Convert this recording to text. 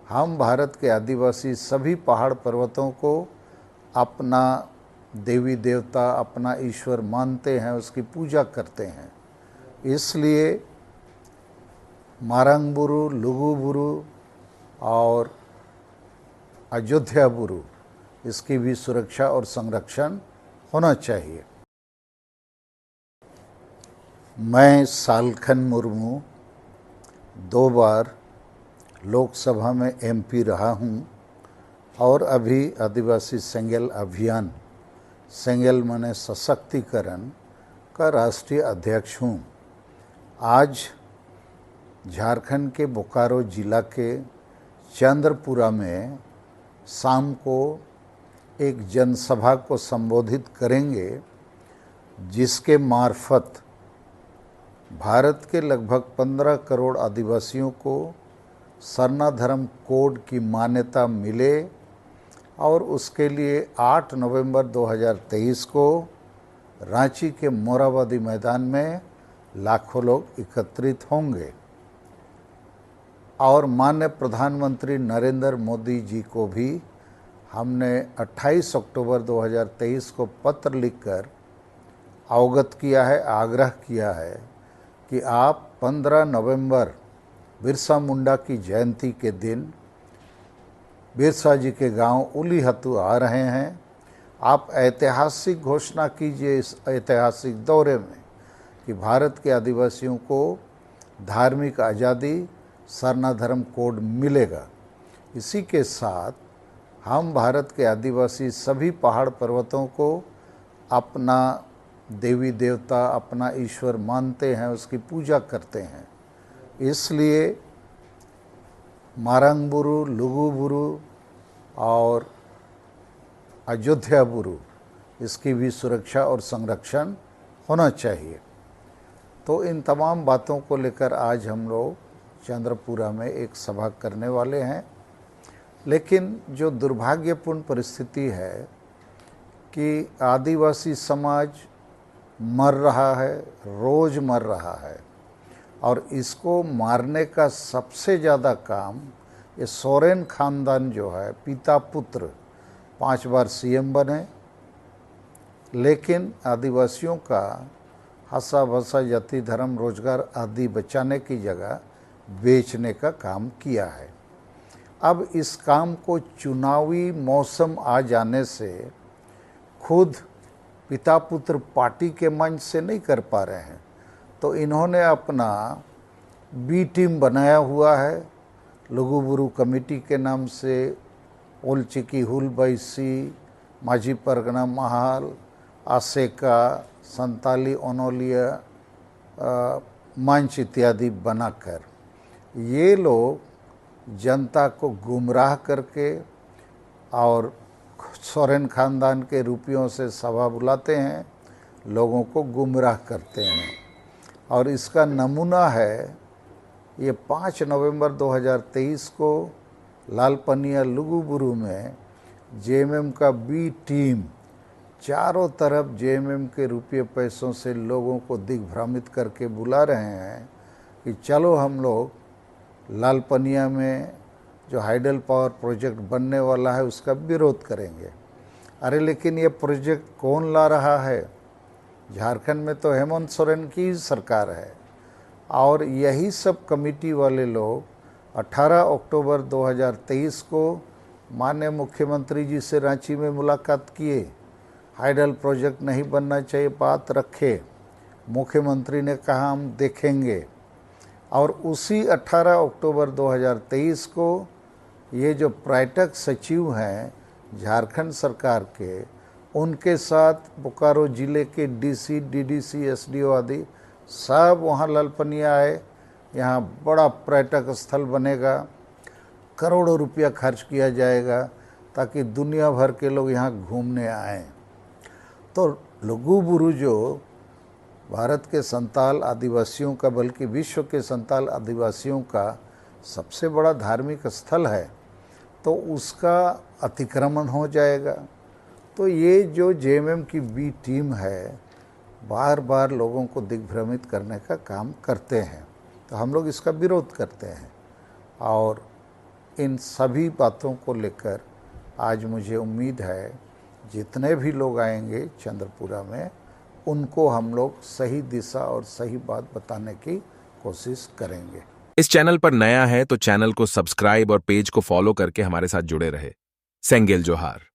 हम भारत के आदिवासी सभी पहाड़ पर्वतों को अपना देवी देवता, अपना ईश्वर मानते हैं, उसकी पूजा करते हैं। इसलिए मारंगबुरु, लुगुबुरु और अयोध्याबुरु, इसकी भी सुरक्षा और संरक्षण होना चाहिए। मैं सालखन मुर्मू 2 बार लोकसभा में एमपी रहा हूँ और अभी आदिवासी सेंगेल अभियान, सेंगेल माने सशक्तिकरण, का राष्ट्रीय अध्यक्ष हूँ। आज झारखंड के बोकारो जिला के चंद्रपुरा में शाम को एक जनसभा को संबोधित करेंगे, जिसके मार्फत भारत के लगभग 15 करोड़ आदिवासियों को सरना धर्म कोड की मान्यता मिले और उसके लिए 8 नवंबर 2023 को रांची के मोरहाबादी मैदान में लाखों लोग एकत्रित होंगे और माननीय प्रधानमंत्री नरेंद्र मोदी जी को भी हमने 28 अक्टूबर 2023 को पत्र लिखकर अवगत किया है, आग्रह किया है कि आप 15 नवंबर बिरसा मुंडा की जयंती के दिन बिरसा जी के गांव उलीहतू आ रहे हैं। आप ऐतिहासिक घोषणा कीजिए इस ऐतिहासिक दौरे में कि भारत के आदिवासियों को धार्मिक आज़ादी, सरना धर्म कोड मिलेगा। इसी के साथ हम भारत के आदिवासी सभी पहाड़ पर्वतों को अपना देवी देवता, अपना ईश्वर मानते हैं, उसकी पूजा करते हैं। इसलिए मारंगबुरु, लुगुबुरु और अयोध्याबुरु, इसकी भी सुरक्षा और संरक्षण होना चाहिए। तो इन तमाम बातों को लेकर आज हम लोग चंद्रपुरा में एक सभा करने वाले हैं। लेकिन जो दुर्भाग्यपूर्ण परिस्थिति है कि आदिवासी समाज मर रहा है, रोज़ मर रहा है और इसको मारने का सबसे ज़्यादा काम ये सोरेन खानदान जो है, पिता पुत्र 5 बार सीएम बने, लेकिन आदिवासियों का हंसा भसा जाति धर्म रोजगार आदि बचाने की जगह बेचने का काम किया है। अब इस काम को चुनावी मौसम आ जाने से खुद पिता पुत्र पार्टी के मंच से नहीं कर पा रहे हैं, तो इन्होंने अपना बी टीम बनाया हुआ है लुगुबुरु कमेटी के नाम से। ओलचिकी, हुलबैसी, माझी परगना महाल, आसेका, संताली, ओनोलिया मंच इत्यादि बनाकर ये लोग जनता को गुमराह करके और सोरेन खानदान के रुपयों से सभा बुलाते हैं, लोगों को गुमराह करते हैं। और इसका नमूना है ये 5 नवंबर 2023 को लालपनिया लुगुबुरु में जेएमएम का बी टीम चारों तरफ जेएमएम के रुपये पैसों से लोगों को दिग्भ्रमित करके बुला रहे हैं कि चलो हम लोग लालपनिया में जो हाइडल पावर प्रोजेक्ट बनने वाला है उसका विरोध करेंगे। अरे लेकिन ये प्रोजेक्ट कौन ला रहा है? झारखंड में तो हेमंत सोरेन की सरकार है और यही सब कमेटी वाले लोग 18 अक्टूबर 2023 को माननीय मुख्यमंत्री जी से रांची में मुलाकात किए। हाइडल प्रोजेक्ट नहीं बनना चाहिए, बात रखे। मुख्यमंत्री ने कहा हम देखेंगे और उसी 18 अक्टूबर 2023 को ये जो पर्यटक सचिव हैं झारखंड सरकार के, उनके साथ बोकारो जिले के डीसी, डीडीसी, एसडीओ आदि सब वहाँ लालपनिया आए। यहाँ बड़ा पर्यटक स्थल बनेगा, करोड़ों रुपया खर्च किया जाएगा ताकि दुनिया भर के लोग यहाँ घूमने आएँ। तो लुगुबुरु जो भारत के संताल आदिवासियों का, बल्कि विश्व के संताल आदिवासियों का सबसे बड़ा धार्मिक स्थल है, तो उसका अतिक्रमण हो जाएगा। तो ये जो जेएमएम की बी टीम है बार बार लोगों को दिग्भ्रमित करने का काम करते हैं, तो हम लोग इसका विरोध करते हैं। और इन सभी बातों को लेकर आज मुझे उम्मीद है जितने भी लोग आएंगे चंद्रपुरा में उनको हम लोग सही दिशा और सही बात बताने की कोशिश करेंगे। इस चैनल पर नया है तो चैनल को सब्सक्राइब और पेज को फॉलो करके हमारे साथ जुड़े रहे। सेंगेल जोहार।